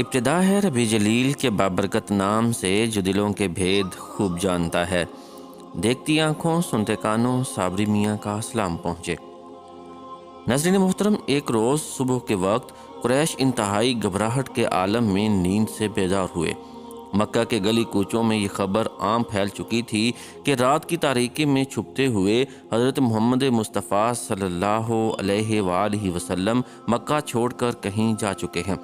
ابتدا ہے ربیع جلیل کے بابرکت نام سے جو دلوں کے بھید خوب جانتا ہے۔ دیکھتی آنکھوں سنتے کانوں صابری میاں کا سلام پہنچے۔ ناظرین محترم، ایک روز صبح کے وقت قریش انتہائی گھبراہٹ کے عالم میں نیند سے بیدار ہوئے۔ مکہ کے گلی کوچوں میں یہ خبر عام پھیل چکی تھی کہ رات کی تاریکی میں چھپتے ہوئے حضرت محمد مصطفیٰ صلی اللہ علیہ وآلہ وسلم مکہ چھوڑ کر کہیں جا چکے ہیں۔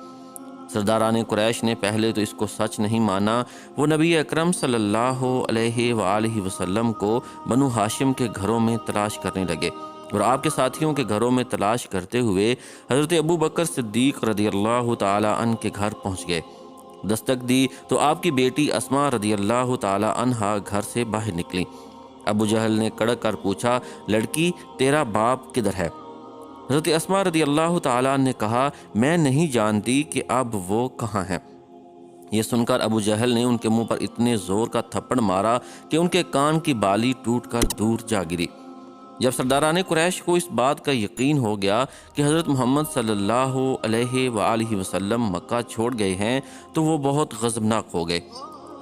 سرداران قریش نے پہلے تو اس کو سچ نہیں مانا۔ وہ نبی اکرم صلی اللہ علیہ وآلہ وسلم کو بنو ہاشم کے گھروں میں تلاش کرنے لگے اور آپ کے ساتھیوں کے گھروں میں تلاش کرتے ہوئے حضرت ابو بکر صدیق رضی اللہ تعالی عنہ کے گھر پہنچ گئے۔ دستک دی تو آپ کی بیٹی اسماء رضی اللہ تعالی عنہا گھر سے باہر نکلی۔ ابو جہل نے کڑک کر پوچھا، لڑکی تیرا باپ کدھر ہے؟ حضرت اسماء رضی اللہ تعالیٰ نے کہا، میں نہیں جانتی کہ اب وہ کہاں ہے۔ یہ سن کر ابو جہل نے ان کے منہ پر اتنے زور کا تھپڑ مارا کہ ان کے کان کی بالی ٹوٹ کر دور جا گری۔ جب سرداران قریش کو اس بات کا یقین ہو گیا کہ حضرت محمد صلی اللہ علیہ وآلہ وسلم مکہ چھوڑ گئے ہیں تو وہ بہت غضبناک ہو گئے۔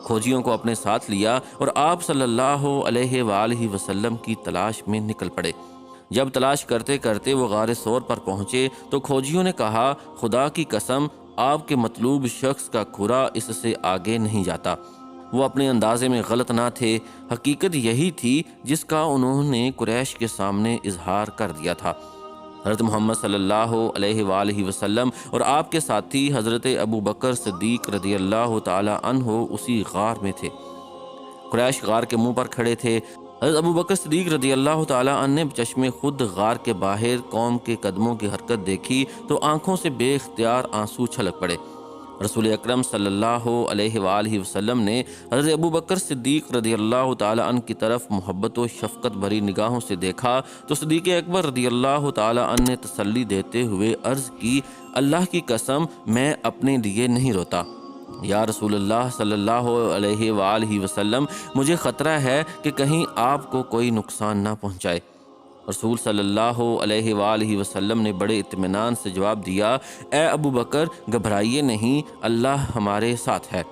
کھوجیوں کو اپنے ساتھ لیا اور آپ صلی اللہ علیہ وآلہ وسلم کی تلاش میں نکل پڑے۔ جب تلاش کرتے کرتے وہ غار ثور پر پہنچے تو کھوجیوں نے کہا، خدا کی قسم آپ کے مطلوب شخص کا کھرا اس سے آگے نہیں جاتا۔ وہ اپنے اندازے میں غلط نہ تھے، حقیقت یہی تھی جس کا انہوں نے قریش کے سامنے اظہار کر دیا تھا۔ حضرت محمد صلی اللہ علیہ وآلہ وسلم اور آپ کے ساتھی حضرت ابو بکر صدیق رضی اللہ تعالی عنہ اسی غار میں تھے۔ قریش غار کے منہ پر کھڑے تھے۔ حضرت ابو بکر صدیق رضی اللہ تعالی عنہ نے چشم خود غار کے باہر قوم کے قدموں کی حرکت دیکھی تو آنکھوں سے بے اختیار آنسو چھلک پڑے۔ رسول اکرم صلی اللہ علیہ وآلہ وسلم نے حضرت ابو بکر صدیق رضی اللہ تعالی عنہ کی طرف محبت و شفقت بھری نگاہوں سے دیکھا تو صدیق اکبر رضی اللہ تعالی عنہ نے تسلی دیتے ہوئے عرض کی، اللہ کی قسم میں اپنے لیے نہیں روتا۔ یا رسول اللہ صلی اللہ علیہ وآلہ وسلم، مجھے خطرہ ہے کہ کہیں آپ کو کوئی نقصان نہ پہنچائے۔ رسول صلی اللہ علیہ وآلہ وسلم نے بڑے اطمینان سے جواب دیا، اے ابو بکر گھبرائیے نہیں، اللہ ہمارے ساتھ ہے۔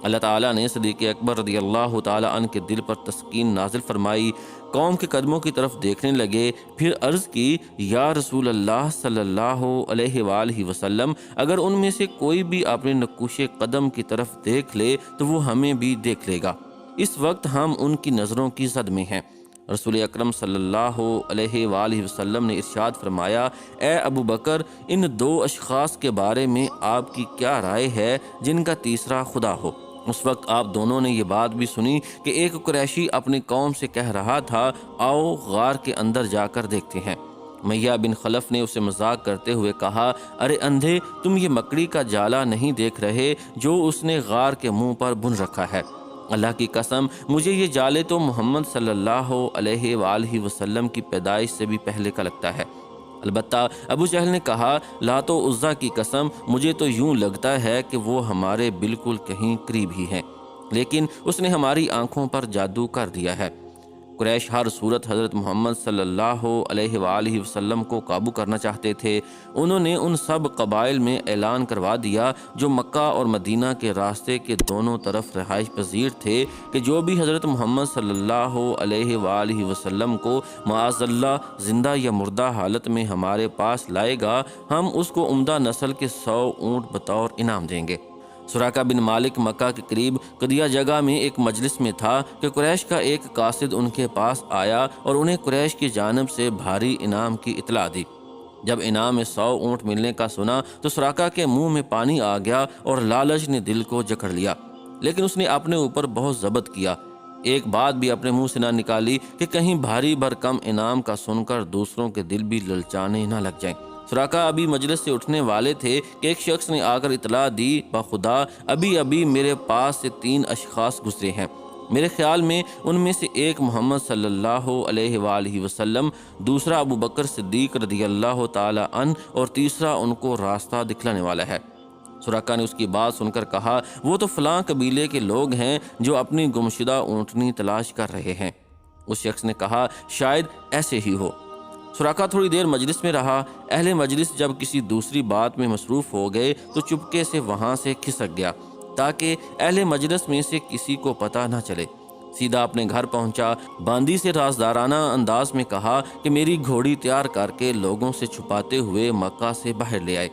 اللہ تعالیٰ نے صدیق اکبر رضی اللہ تعالیٰ عنہ کے دل پر تسکین نازل فرمائی۔ قوم کے قدموں کی طرف دیکھنے لگے، پھر عرض کی، یا رسول اللہ صلی اللہ علیہ وآلہ وسلم، اگر ان میں سے کوئی بھی اپنے نقوش قدم کی طرف دیکھ لے تو وہ ہمیں بھی دیکھ لے گا۔ اس وقت ہم ان کی نظروں کی زد میں ہیں۔ رسول اکرم صلی اللہ علیہ وآلہ وسلم نے ارشاد فرمایا، اے ابو بکر، ان دو اشخاص کے بارے میں آپ کی کیا رائے ہے جن کا تیسرا خدا ہو؟ اس وقت آپ دونوں نے یہ بات بھی سنی کہ ایک قریشی اپنی قوم سے کہہ رہا تھا، آؤ غار کے اندر جا کر دیکھتے ہیں۔ امیہ بن خلف نے اسے مذاق کرتے ہوئے کہا، ارے اندھے، تم یہ مکڑی کا جالا نہیں دیکھ رہے جو اس نے غار کے منہ پر بن رکھا ہے؟ اللہ کی قسم مجھے یہ جالے تو محمد صلی اللہ علیہ وآلہ وسلم کی پیدائش سے بھی پہلے کا لگتا ہے۔ البتہ ابو جہل نے کہا، لات و عزیٰ کی قسم مجھے تو یوں لگتا ہے کہ وہ ہمارے بالکل کہیں قریب ہی ہیں، لیکن اس نے ہماری آنکھوں پر جادو کر دیا ہے۔ قریش ہر صورت حضرت محمد صلی اللہ علیہ وآلہ وسلم کو قابو کرنا چاہتے تھے۔ انہوں نے ان سب قبائل میں اعلان کروا دیا جو مکہ اور مدینہ کے راستے کے دونوں طرف رہائش پذیر تھے کہ جو بھی حضرت محمد صلی اللہ علیہ وآلہ وسلم کو معاذ اللہ زندہ یا مردہ حالت میں ہمارے پاس لائے گا، ہم اس کو عمدہ نسل کے 100 اونٹ بطور انعام دیں گے۔ سراقہ بن مالک مکہ کے قریب قدیہ جگہ میں ایک مجلس میں تھا کہ قریش کا ایک قاصد ان کے پاس آیا اور انہیں قریش کی جانب سے بھاری انعام کی اطلاع دی۔ جب انعام میں 100 اونٹ ملنے کا سنا تو سراقہ کے منہ میں پانی آ گیا اور لالچ نے دل کو جکڑ لیا، لیکن اس نے اپنے اوپر بہت ضبط کیا۔ ایک بات بھی اپنے منہ سے نہ نکالی کہ کہیں بھاری بھرکم انعام کا سن کر دوسروں کے دل بھی للچانے نہ لگ جائیں۔ سراقہ ابھی مجلس سے اٹھنے والے تھے کہ ایک شخص نے آ کر اطلاع دی، بخدا ابھی میرے پاس سے 3 اشخاص گزرے ہیں، میرے خیال میں ان میں سے ایک محمد صلی اللہ علیہ وآلہ وسلم، دوسرا ابو بکر صدیق رضی اللہ تعالی عنہ اور تیسرا ان کو راستہ دکھلانے والا ہے۔ سراقہ نے اس کی بات سن کر کہا، وہ تو فلاں قبیلے کے لوگ ہیں جو اپنی گمشدہ اونٹنی تلاش کر رہے ہیں۔ اس شخص نے کہا، شاید ایسے ہی ہو۔ سراقہ تھوڑی دیر مجلس میں رہا۔ اہل مجلس جب کسی دوسری بات میں مصروف ہو گئے تو چپکے سے وہاں سے کھسک گیا تاکہ اہل مجلس میں سے کسی کو پتہ نہ چلے۔ سیدھا اپنے گھر پہنچا، باندی سے رازدارانہ انداز میں کہا کہ میری گھوڑی تیار کر کے لوگوں سے چھپاتے ہوئے مکہ سے باہر لے آئے۔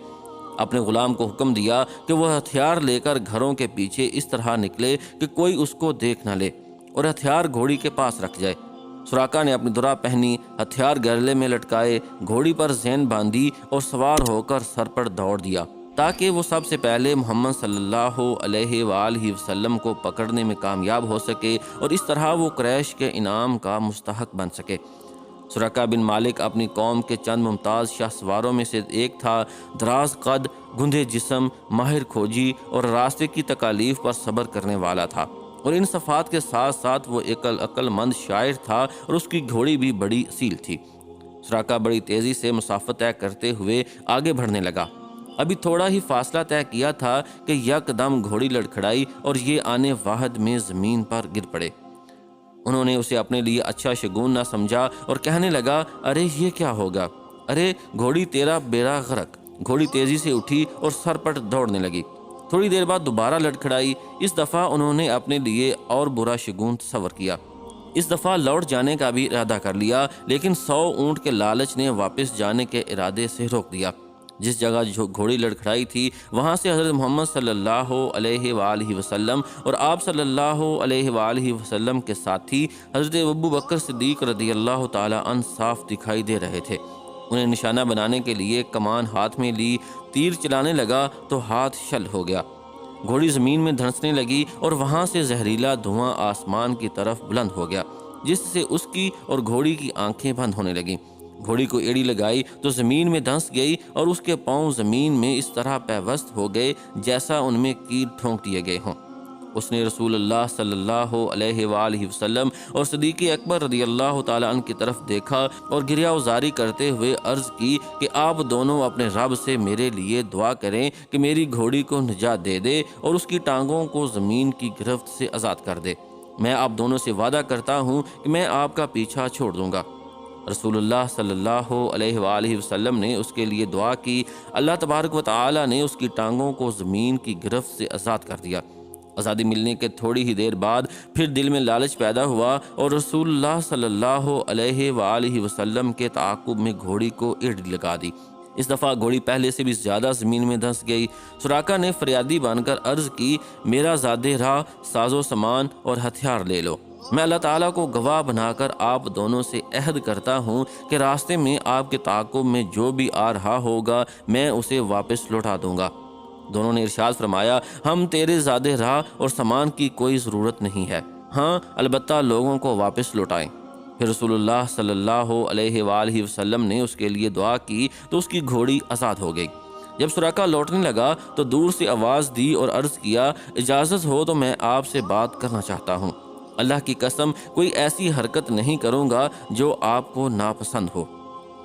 اپنے غلام کو حکم دیا کہ وہ ہتھیار لے کر گھروں کے پیچھے اس طرح نکلے کہ کوئی اس کو دیکھ نہ لے اور ہتھیار گھوڑی کے پاس رکھ جائے۔ سراقہ نے اپنی درع پہنی، ہتھیار گرلے میں لٹکائے، گھوڑی پر زین باندھی اور سوار ہو کر سر پر دوڑ دیا تاکہ وہ سب سے پہلے محمد صلی اللہ علیہ وآلہ وسلم کو پکڑنے میں کامیاب ہو سکے اور اس طرح وہ قریش کے انعام کا مستحق بن سکے۔ سراقہ بن مالک اپنی قوم کے چند ممتاز شاہ سواروں میں سے ایک تھا۔ دراز قد، گندھے جسم، ماہر کھوجی اور راستے کی تکالیف پر صبر کرنے والا تھا، اور ان صفات کے ساتھ ساتھ وہ ایک عقل مند شاعر تھا اور اس کی گھوڑی بھی بڑی اصیل تھی۔ سراقہ بڑی تیزی سے مسافت طے کرتے ہوئے آگے بڑھنے لگا۔ ابھی تھوڑا ہی فاصلہ طے کیا تھا کہ یک دم گھوڑی لڑکھڑائی اور یہ آنے واحد میں زمین پر گر پڑے۔ انہوں نے اسے اپنے لیے اچھا شگون نہ سمجھا اور کہنے لگا، ارے یہ کیا ہوگا؟ ارے گھوڑی تیرا بیڑا غرق۔ گھوڑی تیزی سے اٹھی اور سر پر دوڑنے لگی۔ تھوڑی دیر بعد دوبارہ لڑکھڑائی۔ اس دفعہ انہوں نے اپنے لیے اور برا شگون تصور کیا۔ اس دفعہ لوٹ جانے کا بھی ارادہ کر لیا، لیکن 100 اونٹ کے لالچ نے واپس جانے کے ارادے سے روک دیا۔ جس جگہ گھوڑی لڑکھڑائی تھی وہاں سے حضرت محمد صلی اللہ علیہ وآلہ وسلم اور آپ صلی اللہ علیہ وآلہ وسلم کے ساتھی حضرت ابو بکر صدیق رضی اللہ تعالی عنہ صاف دکھائی دے رہے تھے۔ انہیں نشانہ بنانے کے لیے کمان ہاتھ میں لی، تیر چلانے لگا تو ہاتھ شل ہو گیا۔ گھوڑی زمین میں دھنسنے لگی اور وہاں سے زہریلا دھواں آسمان کی طرف بلند ہو گیا، جس سے اس کی اور گھوڑی کی آنکھیں بند ہونے لگیں۔ گھوڑی کو ایڑی لگائی تو زمین میں دھنس گئی اور اس کے پاؤں زمین میں اس طرح پیوست ہو گئے جیسا ان میں کیل ٹھونک دیے گئے ہوں۔ اس نے رسول اللہ صلی اللہ علیہ وآلہ وسلم اور صدیق اکبر رضی اللہ تعالیٰ عنہ کی طرف دیکھا اور گریہ وزاری کرتے ہوئے عرض کی کہ آپ دونوں اپنے رب سے میرے لیے دعا کریں کہ میری گھوڑی کو نجات دے دے اور اس کی ٹانگوں کو زمین کی گرفت سے آزاد کر دے۔ میں آپ دونوں سے وعدہ کرتا ہوں کہ میں آپ کا پیچھا چھوڑ دوں گا۔ رسول اللہ صلی اللہ علیہ وآلہ وسلم نے اس کے لیے دعا کی۔ اللہ تبارک و تعالی نے اس کی ٹانگوں کو زمین کی گرفت سے آزاد کر دیا۔ آزادی ملنے کے تھوڑی ہی دیر بعد پھر دل میں لالچ پیدا ہوا اور رسول اللہ صلی اللہ علیہ وآلہ وسلم کے تعاقب میں گھوڑی کو ایڑی لگا دی۔ اس دفعہ گھوڑی پہلے سے بھی زیادہ زمین میں دھنس گئی۔ سراقہ نے فریادی بن کر عرض کی، میرا زادِ راہ، ساز و سامان اور ہتھیار لے لو۔ میں اللہ تعالیٰ کو گواہ بنا کر آپ دونوں سے عہد کرتا ہوں کہ راستے میں آپ کے تعاقب میں جو بھی آ رہا ہوگا میں اسے واپس لوٹا دوں گا۔ دونوں نے ارشاد فرمایا، ہم تیرے زادِ راہ اور سامان کی کوئی ضرورت نہیں ہے، ہاں البتہ لوگوں کو واپس لوٹائیں۔ پھر رسول اللہ صلی اللہ علیہ وآلہ وسلم نے اس کے لیے دعا کی تو اس کی گھوڑی آزاد ہو گئی۔ جب سراقہ لوٹنے لگا تو دور سے آواز دی اور عرض کیا، اجازت ہو تو میں آپ سے بات کرنا چاہتا ہوں۔ اللہ کی قسم کوئی ایسی حرکت نہیں کروں گا جو آپ کو ناپسند ہو۔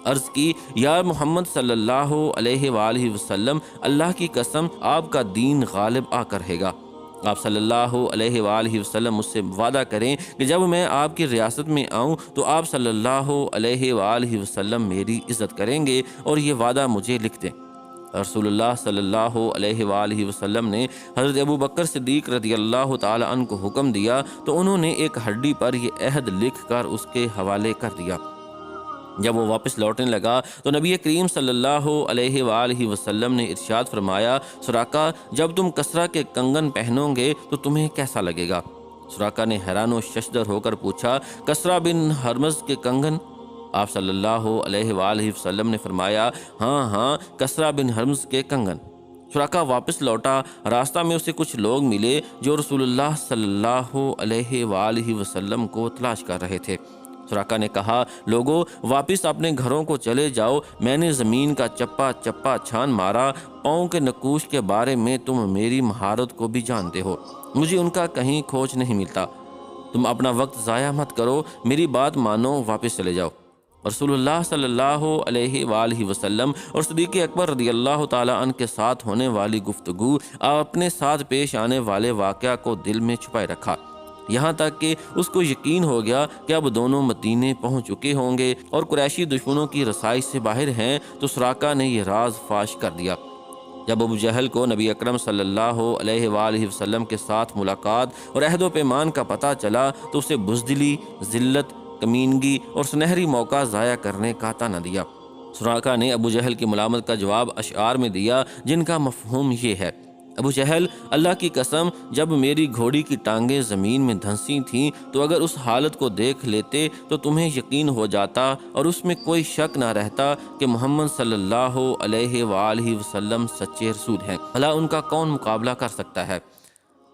عرض کی، یا محمد صلی اللہ علیہ وآلہ وسلم، اللہ کی قسم آپ کا دین غالب آ کر رہے گا۔ آپ صلی اللہ علیہ وآلہ وسلم مجھ سے وعدہ کریں کہ جب میں آپ کی ریاست میں آؤں تو آپ صلی اللہ علیہ وآلہ وسلم میری عزت کریں گے اور یہ وعدہ مجھے لکھ دیں۔ رسول اللہ صلی اللہ علیہ وآلہ وسلم نے حضرت ابو بکر صدیق رضی اللہ تعالی عنہ کو حکم دیا تو انہوں نے ایک ہڈی پر یہ عہد لکھ کر اس کے حوالے کر دیا۔ جب وہ واپس لوٹنے لگا تو نبی کریم صلی اللہ علیہ وآلہ وسلم نے ارشاد فرمایا، سراقہ جب تم کسرا کے کنگن پہنو گے تو تمہیں کیسا لگے گا؟ سراقہ نے حیران و ششدر ہو کر پوچھا، کسرا بن ہرمز کے کنگن؟ آپ صلی اللہ علیہ وآلہ وسلم نے فرمایا، ہاں کسرا بن ہرمز کے کنگن۔ سراقہ واپس لوٹا۔ راستہ میں اسے کچھ لوگ ملے جو رسول اللہ صلی اللہ علیہ وآلہ وسلم کو تلاش کر رہے تھے۔ سراقہ نے کہا، لوگو واپس اپنے گھروں کو چلے جاؤ، میں نے زمین کا چپا چپا چھان مارا، پاؤں کے نقوش کے بارے میں تم میری مہارت کو بھی جانتے ہو، مجھے ان کا کہیں کھوج نہیں ملتا۔ تم اپنا وقت ضائع مت کرو، میری بات مانو، واپس چلے جاؤ۔ رسول اللہ صلی اللہ علیہ وآلہ وسلم اور صدیق اکبر رضی اللہ تعالیٰ عنہ کے ساتھ ہونے والی گفتگو، اپنے ساتھ پیش آنے والے واقعہ کو دل میں چھپائے رکھا۔ یہاں تک کہ اس کو یقین ہو گیا کہ اب دونوں مدینے پہنچ چکے ہوں گے اور قریشی دشمنوں کی رسائی سے باہر ہیں، تو سراقہ نے یہ راز فاش کر دیا۔ جب ابو جہل کو نبی اکرم صلی اللہ علیہ وآلہ وسلم کے ساتھ ملاقات اور عہد و پیمان کا پتہ چلا تو اسے بزدلی، ذلت، کمینگی اور سنہری موقع ضائع کرنے کا طعنہ دیا۔ سراقہ نے ابو جہل کی ملامت کا جواب اشعار میں دیا جن کا مفہوم یہ ہے: ابو جہل، اللہ کی قسم، جب میری گھوڑی کی ٹانگیں زمین میں دھنسی تھیں تو اگر اس حالت کو دیکھ لیتے تو تمہیں یقین ہو جاتا اور اس میں کوئی شک نہ رہتا کہ محمد صلی اللہ علیہ وآلہ وسلم سچے رسول ہیں۔ بھلا ان کا کون مقابلہ کر سکتا ہے؟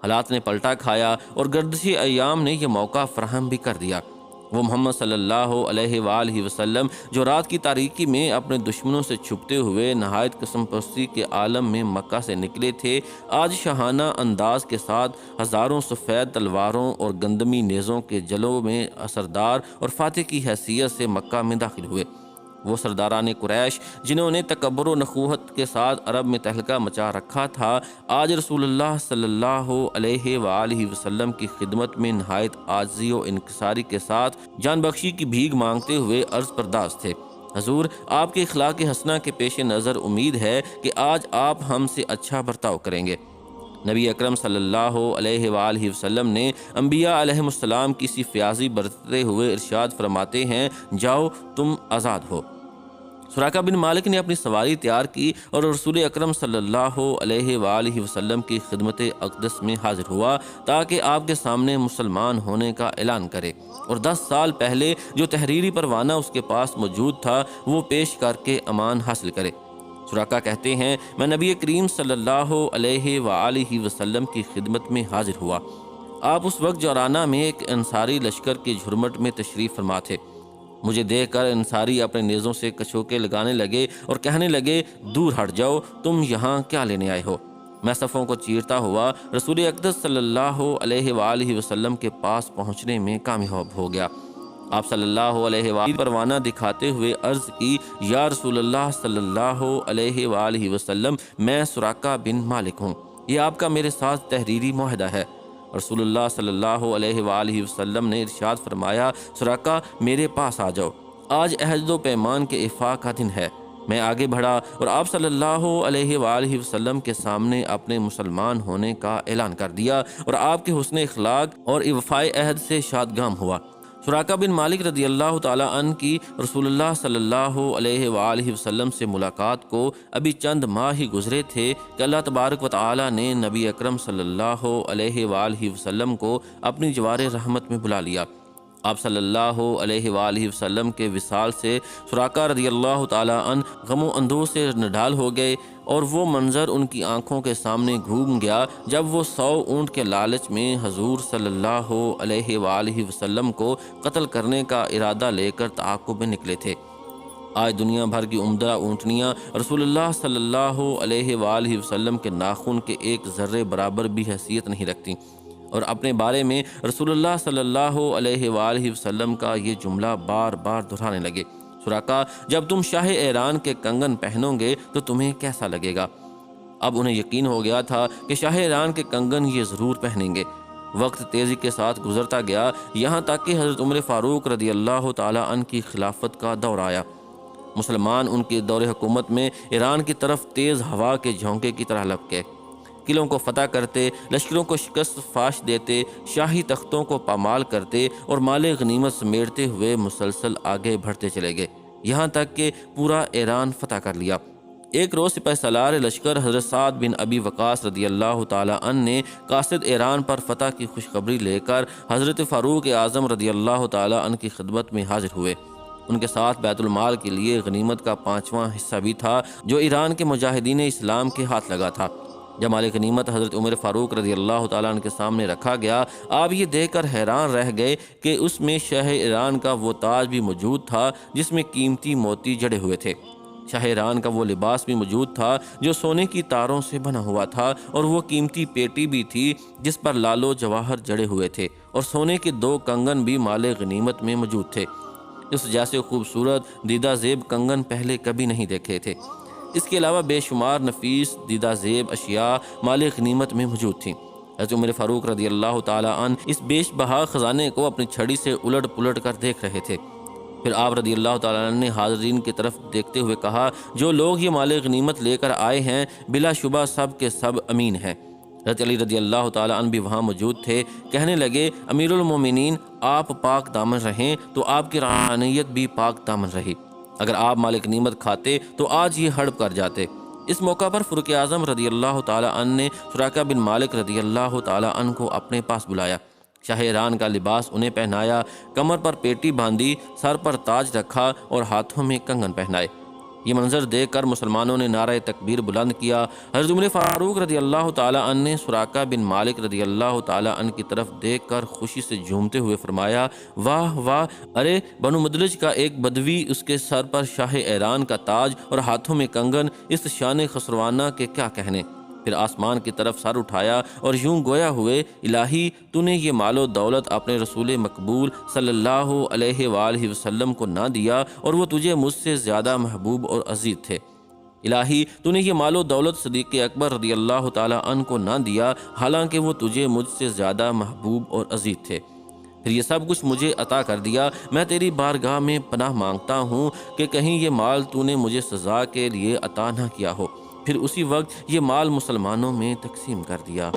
حالات نے پلٹا کھایا اور گردش ایام نے یہ موقع فراہم بھی کر دیا۔ وہ محمد صلی اللہ علیہ وآلہ وسلم جو رات کی تاریکی میں اپنے دشمنوں سے چھپتے ہوئے نہایت قسم پرستی کے عالم میں مکہ سے نکلے تھے، آج شاہانہ انداز کے ساتھ ہزاروں سفید تلواروں اور گندمی نیزوں کے جلوں میں سردار اور فاتح کی حیثیت سے مکہ میں داخل ہوئے۔ وہ سرداران قریش جنہوں نے تکبر و نخوت کے ساتھ عرب میں تہلکہ مچا رکھا تھا، آج رسول اللہ صلی اللہ علیہ وآلہ وسلم کی خدمت میں نہایت عاجزی و انکساری کے ساتھ جان بخشی کی بھیک مانگتے ہوئے عرض پرداز تھے: حضور، آپ کے اخلاق حسنہ کے پیش نظر امید ہے کہ آج آپ ہم سے اچھا برتاؤ کریں گے۔ نبی اکرم صلی اللہ علیہ وآلہ وسلم نے انبیاء علیہ السلام کی سی فیاضی برتتے ہوئے ارشاد فرماتے ہیں: جاؤ، تم آزاد ہو۔ سراقہ بن مالک نے اپنی سواری تیار کی اور رسول اکرم صلی اللہ علیہ وآلہ وسلم کی خدمت اقدس میں حاضر ہوا تاکہ آپ کے سامنے مسلمان ہونے کا اعلان کرے اور 10 سال پہلے جو تحریری پروانہ اس کے پاس موجود تھا وہ پیش کر کے امان حاصل کرے۔ سراقہ کہتے ہیں: میں نبی کریم صلی اللہ علیہ وآلہ وسلم کی خدمت میں حاضر ہوا۔ آپ اس وقت جورانہ میں ایک انصاری لشکر کے جھرمٹ میں تشریف فرما تھے۔ مجھے دیکھ کر انصاری اپنے نیزوں سے کچھوکے لگانے لگے اور کہنے لگے: دور ہٹ جاؤ، تم یہاں کیا لینے آئے ہو؟ میں صفوں کو چیرتا ہوا رسول اقدس صلی اللہ علیہ وآلہ وسلم کے پاس پہنچنے میں کامیاب ہو گیا۔ آپ صلی اللہ علیہ وآلہ پروانہ دکھاتے ہوئے عرض کی: یا رسول اللہ صلی اللہ علیہ وآلہ وسلم، میں سراقہ بن مالک ہوں، یہ آپ کا میرے ساتھ تحریری معاہدہ ہے۔ رسول اللہ صلی اللہ علیہ وآلہ وسلم نے ارشاد فرمایا: سراقہ، میرے پاس آ جاؤ، آج عہد و پیمان کے ایفا کا دن ہے۔ میں آگے بڑھا اور آپ صلی اللہ علیہ وآلہ وسلم کے سامنے اپنے مسلمان ہونے کا اعلان کر دیا اور آپ کے حسن اخلاق اور وفائے عہد سے شادگام ہوا۔ سراقہ بن مالک رضی اللہ تعالیٰ عنہ کی رسول اللہ صلی اللہ علیہ وآلہ وسلم سے ملاقات کو ابھی چند ماہ ہی گزرے تھے کہ اللہ تبارک و تعالیٰ نے نبی اکرم صلی اللہ علیہ وآلہ وسلم کو اپنی جوار رحمت میں بلا لیا۔ آپ صلی اللہ علیہ وآلہ وسلم کے وصال سے سراقہ رضی اللہ تعالیٰ عنہ غم و اندوہ سے نڈال ہو گئے اور وہ منظر ان کی آنکھوں کے سامنے گھوم گیا جب وہ 100 اونٹ کے لالچ میں حضور صلی اللہ علیہ وآلہ وسلم کو قتل کرنے کا ارادہ لے کر تعاقب میں نکلے تھے۔ آج دنیا بھر کی عمدہ اونٹنیاں رسول اللہ صلی اللہ علیہ وآلہ وسلم کے ناخن کے ایک ذرے برابر بھی حیثیت نہیں رکھتی اور اپنے بارے میں رسول اللہ صلی اللہ علیہ وآلہ وسلم کا یہ جملہ بار بار دہرانے لگے: سراقہ، جب تم شاہ ایران کے کنگن پہنو گے تو تمہیں کیسا لگے گا؟ اب انہیں یقین ہو گیا تھا کہ شاہ ایران کے کنگن یہ ضرور پہنیں گے۔ وقت تیزی کے ساتھ گزرتا گیا، یہاں تک کہ حضرت عمر فاروق رضی اللہ تعالیٰ عنہ کی خلافت کا دور آیا۔ مسلمان ان کے دور حکومت میں ایران کی طرف تیز ہوا کے جھونکے کی طرح لپکے، قلعوں کو فتح کرتے، لشکروں کو شکست فاش دیتے، شاہی تختوں کو پامال کرتے اور مال غنیمت سمیٹتے ہوئے مسلسل آگے بڑھتے چلے گئے، یہاں تک کہ پورا ایران فتح کر لیا۔ ایک روز سپہ سالار لشکر حضرت سعد بن ابی وقاص رضی اللہ تعالیٰ عنہ نے قاصد ایران پر فتح کی خوشخبری لے کر حضرت فاروق اعظم رضی اللہ تعالیٰ عنہ کی خدمت میں حاضر ہوئے۔ ان کے ساتھ بیت المال کے لیے غنیمت کا 5واں حصہ بھی تھا جو ایران کے مجاہدین اسلام کے ہاتھ لگا تھا۔ جب مال غنیمت حضرت عمر فاروق رضی اللہ تعالیٰ عنہ کے سامنے رکھا گیا، آپ یہ دیکھ کر حیران رہ گئے کہ اس میں شاہ ایران کا وہ تاج بھی موجود تھا جس میں قیمتی موتی جڑے ہوئے تھے۔ شاہ ایران کا وہ لباس بھی موجود تھا جو سونے کی تاروں سے بنا ہوا تھا اور وہ قیمتی پیٹی بھی تھی جس پر لالو جواہر جڑے ہوئے تھے اور سونے کے 2 کنگن بھی مال غنیمت میں موجود تھے۔ اس جیسے خوبصورت دیدہ زیب کنگن پہلے کبھی نہیں دیکھے تھے۔ اس کے علاوہ بے شمار نفیس دیدہ زیب اشیاء مال غنیمت میں موجود تھیں۔ حضرت عمر فاروق رضی اللہ تعالیٰ عنہ اس بیش بہا خزانے کو اپنی چھڑی سے الٹ پلٹ کر دیکھ رہے تھے۔ پھر آپ رضی اللہ تعالیٰ عنہ نے حاضرین کی طرف دیکھتے ہوئے کہا، جو لوگ یہ مال غنیمت لے کر آئے ہیں بلا شبہ سب کے سب امین ہیں۔ حضرت علی رضی اللہ تعالیٰ عنہ بھی وہاں موجود تھے۔ کہنے لگے، امیر المومنین، آپ پاک دامن رہیں تو آپ کی روحانیت بھی پاک دامن رہی۔ اگر آپ مال غنیمت کھاتے تو آج یہ ہڑپ کر جاتے۔ اس موقع پر فاروق اعظم رضی اللہ تعالیٰ عنہ نے سراقہ بن مالک رضی اللہ تعالیٰ عنہ کو اپنے پاس بلایا۔ شاہ ایران کا لباس انہیں پہنایا، کمر پر پیٹی باندھی، سر پر تاج رکھا اور ہاتھوں میں کنگن پہنائے۔ یہ منظر دیکھ کر مسلمانوں نے نعرہ تکبیر بلند کیا۔ حضرت عمر فاروق رضی اللہ تعالیٰ عنہ نے سراقہ بن مالک رضی اللہ تعالیٰ عنہ کی طرف دیکھ کر خوشی سے جھومتے ہوئے فرمایا، واہ واہ، ارے بنو مدلج کا ایک بدوی، اس کے سر پر شاہ ایران کا تاج اور ہاتھوں میں کنگن، اس شان خسروانہ کے کیا کہنے۔ پھر آسمان کی طرف سر اٹھایا اور یوں گویا ہوئے، الہی تو نے یہ مال و دولت اپنے رسول مقبول صلی اللہ علیہ وآلہ وسلم کو نہ دیا اور وہ تجھے مجھ سے زیادہ محبوب اور عزیز تھے۔ الہی تو نے یہ مال و دولت صدیق اکبر رضی اللہ تعالیٰ عنہ کو نہ دیا، حالانکہ وہ تجھے مجھ سے زیادہ محبوب اور عزیز تھے۔ پھر یہ سب کچھ مجھے عطا کر دیا۔ میں تیری بارگاہ میں پناہ مانگتا ہوں کہ کہیں یہ مال تو نے مجھے سزا کے لیے عطا نہ کیا ہو۔ پھر اسی وقت یہ مال مسلمانوں میں تقسیم کر دیا۔